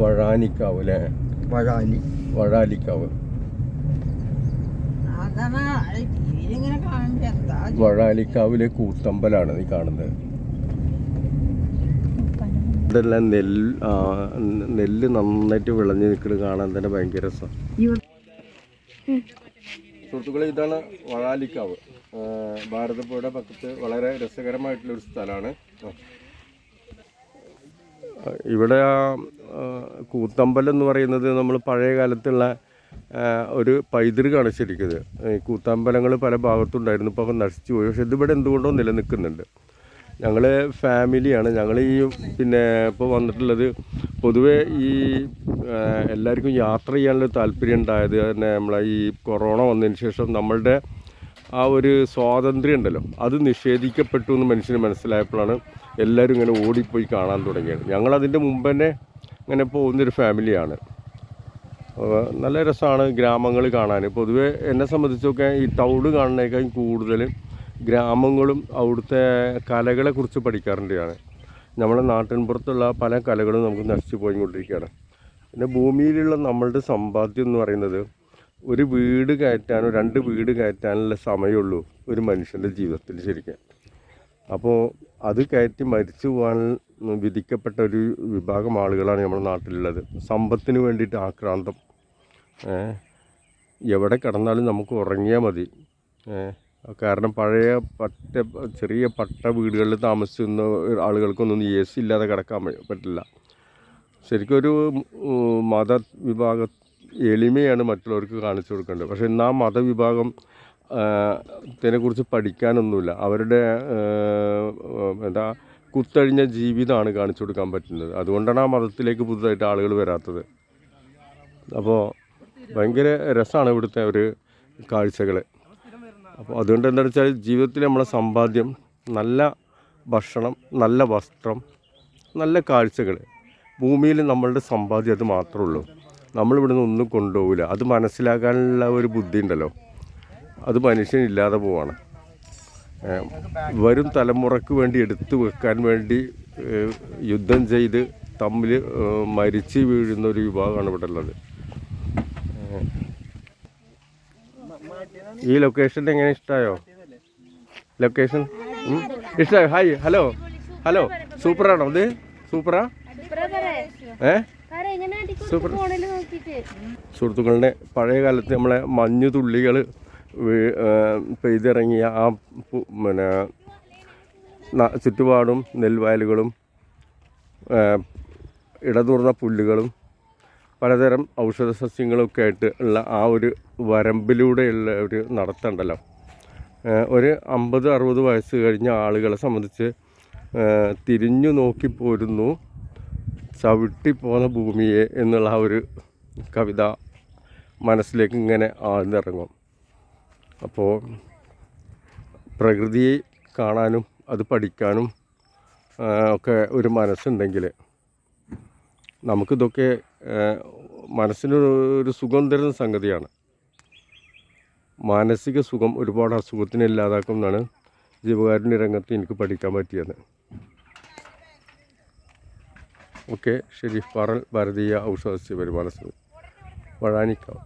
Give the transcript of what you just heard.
വഴാനിക്കാവ് അല്ലേ? വഴാലിക്കാവ്. വഴാലിക്കാവിലെ കൂത്തമ്പലാണ് നീ കാണുന്നത്. ഇതെല്ലാം നെല്ല് നന്നായിട്ട് വിളഞ്ഞ് നിൽക്കുന്നത് കാണാൻ തന്നെ ഭയങ്കര രസമാണ്. സുഹൃത്തുക്കളെ, ഇതാണ് വഴാലിക്കാവ്. ഭാരതപ്പുഴയുടെ പക്കത്ത് വളരെ രസകരമായിട്ടുള്ളൊരു സ്ഥലമാണ്. ഇവിടെ കൂത്തമ്പലം എന്ന് പറയുന്നത് നമ്മൾ പഴയ കാലത്തുള്ള ഒരു പൈതൃകമാണ് ശരിക്കും. കൂത്തമ്പലങ്ങൾ പല ഭാഗത്തുണ്ടായിരുന്നു, ഇപ്പോൾ നശിച്ചു പോയി. പക്ഷെ ഇതിവിടെ എന്തുകൊണ്ടോ നിലനിൽക്കുന്നുണ്ട്. ഞങ്ങൾ ഫാമിലിയാണ്. ഞങ്ങൾ ഇപ്പോൾ വന്നിട്ടുള്ളത് പൊതുവേ എല്ലാവർക്കും യാത്ര ചെയ്യാനുള്ള താല്പര്യം ഉണ്ടായത് തന്നെ നമ്മളെ ഈ കൊറോണ വന്നതിന് ശേഷം നമ്മളുടെ ആ ഒരു സ്വാതന്ത്ര്യം ഉണ്ടല്ലോ, അത് നിഷേധിക്കപ്പെട്ടു എന്ന് മനുഷ്യന് മനസ്സിലായപ്പോഴാണ് എല്ലാവരും ഇങ്ങനെ ഓടിപ്പോയി കാണാൻ തുടങ്ങിയത്. ഞങ്ങളതിൻ്റെ മുമ്പ് തന്നെ ഇങ്ങനെ പോകുന്നൊരു ഫാമിലിയാണ്. നല്ല രസമാണ് ഗ്രാമങ്ങൾ കാണാൻ. പൊതുവേ എന്നെ സംബന്ധിച്ചൊക്കെ ഈ ടൗൺ കാണുന്നതിനേക്കാൾ കൂടുതൽ ഗ്രാമങ്ങളും അവിടുത്തെ കലകളെക്കുറിച്ച് പഠിക്കാറുണ്ട് ഞാൻ. നമ്മുടെ നാട്ടിൻപുറത്തുള്ള പല കലകളും നമുക്ക് നശിച്ചു പോയിക്കൊണ്ടിരിക്കുകയാണ്. പിന്നെ ഭൂമിയിലുള്ള നമ്മളുടെ സമ്പാദ്യം എന്ന് പറയുന്നത് ഒരു വീട് കയറ്റാനോ 2 വീട് കയറ്റാനുള്ള സമയമുള്ളൂ ഒരു മനുഷ്യൻ്റെ ജീവിതത്തിൽ ശരിക്കും. അപ്പോൾ അത് കയറ്റി മരിച്ചു പോകാൻ വിധിക്കപ്പെട്ട ഒരു വിഭാഗം ആളുകളാണ് നമ്മുടെ നാട്ടിലുള്ളത്. സമ്പത്തിന് വേണ്ടിയിട്ട് ആക്രാന്തം. എവിടെ കിടന്നാലും നമുക്ക് ഉറങ്ങിയാൽ മതി. കാരണം പഴയ ചെറിയ വീടുകളിൽ താമസിക്കുന്ന ആളുകൾക്കൊന്നും AC ഇല്ലാതെ കിടക്കാൻ പറ്റില്ല. ശരിക്കും ഒരു മതവിഭാഗ എളിമയാണ് മറ്റുള്ളവർക്ക് കാണിച്ചു കൊടുക്കേണ്ടത്. പക്ഷേ ഇന്ന് ആ മതവിഭാഗം ത്തിനെക്കുറിച്ച് പഠിക്കാനൊന്നുമില്ല. അവരുടെ കുത്തഴിഞ്ഞ ജീവിതമാണ് കാണിച്ചു കൊടുക്കാൻ പറ്റുന്നത്. അതുകൊണ്ടാണ് ആ മതത്തിലേക്ക് പുതുതായിട്ട് ആളുകൾ വരാത്തത്. അപ്പോൾ ഭയങ്കര രസമാണ് ഇവിടുത്തെ ഒരു കാഴ്ചകൾ. അപ്പോൾ അതുകൊണ്ട് എന്താണെന്ന് വെച്ചാൽ ജീവിതത്തിൽ നമ്മളെ സമ്പാദ്യം നല്ല ഭക്ഷണം, നല്ല വസ്ത്രം, നല്ല കാഴ്ചകൾ, ഭൂമിയിൽ നമ്മളുടെ സമ്പാദ്യം അത് മാത്രമേ ഉള്ളൂ. നമ്മളിവിടുന്ന് ഒന്നും കൊണ്ടുപോകില്ല. അത് മനസ്സിലാക്കാനുള്ള ഒരു ബുദ്ധി ഉണ്ടല്ലോ, അത് മനുഷ്യനില്ലാതെ പോവാണ്. വരും തലമുറക്ക് വേണ്ടി എടുത്തു വെക്കാൻ വേണ്ടി യുദ്ധം ചെയ്ത് തമ്മിൽ മരിച്ചു വീഴുന്ന ഒരു വിഭാഗമാണ് ഇവിടെ ഉള്ളത്. ഈ ലൊക്കേഷൻ എങ്ങനെ ഇഷ്ടമായോ? ലൊക്കേഷൻ ഇഷ്ടമായോ? ഹായ്, ഹലോ സൂപ്പറാണോ? ഇത് സൂപ്പറാ? സൂപ്പർ. സുഹൃത്തുക്കളുടെ പഴയ കാലത്ത് നമ്മളെ മഞ്ഞു തുള്ളികൾ പെയ്തിറങ്ങിയ ആ ചുറ്റുപാടും നെൽവയലുകളും ഇടതൂർന്ന പുല്ലുകളും പലതരം ഔഷധ സസ്യങ്ങളൊക്കെ ആയിട്ട് ഉള്ള ആ ഒരു വരമ്പിലൂടെയുള്ള ഒരു നടത്തമുണ്ടല്ലോ, ഒരു 50-60 വയസ്സ് കഴിഞ്ഞ ആളുകളെ സംബന്ധിച്ച് തിരിഞ്ഞു നോക്കി പോരുന്നു ചവിട്ടിപ്പോന്ന ഭൂമിയെ എന്നുള്ള ആ ഒരു കവിത മനസ്സിലേക്ക് ഇങ്ങനെ ആഴ്ന്നിറങ്ങും. അപ്പോൾ പ്രകൃതിയെ കാണാനും അത് പഠിക്കാനും ഒക്കെ ഒരു മനസ്സുണ്ടെങ്കിൽ നമുക്കിതൊക്കെ മനസ്സിനൊരു സുഖം തരുന്ന സംഗതിയാണ്. മാനസിക സുഖം ഒരുപാട് അസുഖത്തിനെ ഇല്ലാതാക്കും എന്നാണ് ജീവകാരുണ്യ രംഗത്ത് എനിക്ക് പഠിക്കാൻ പറ്റിയത്. ഓക്കെ, ശരി. ഭാരതീയ ഔഷധ സസ്യ പരിപാലന സമിതി, വഴാനിക്കാവ്.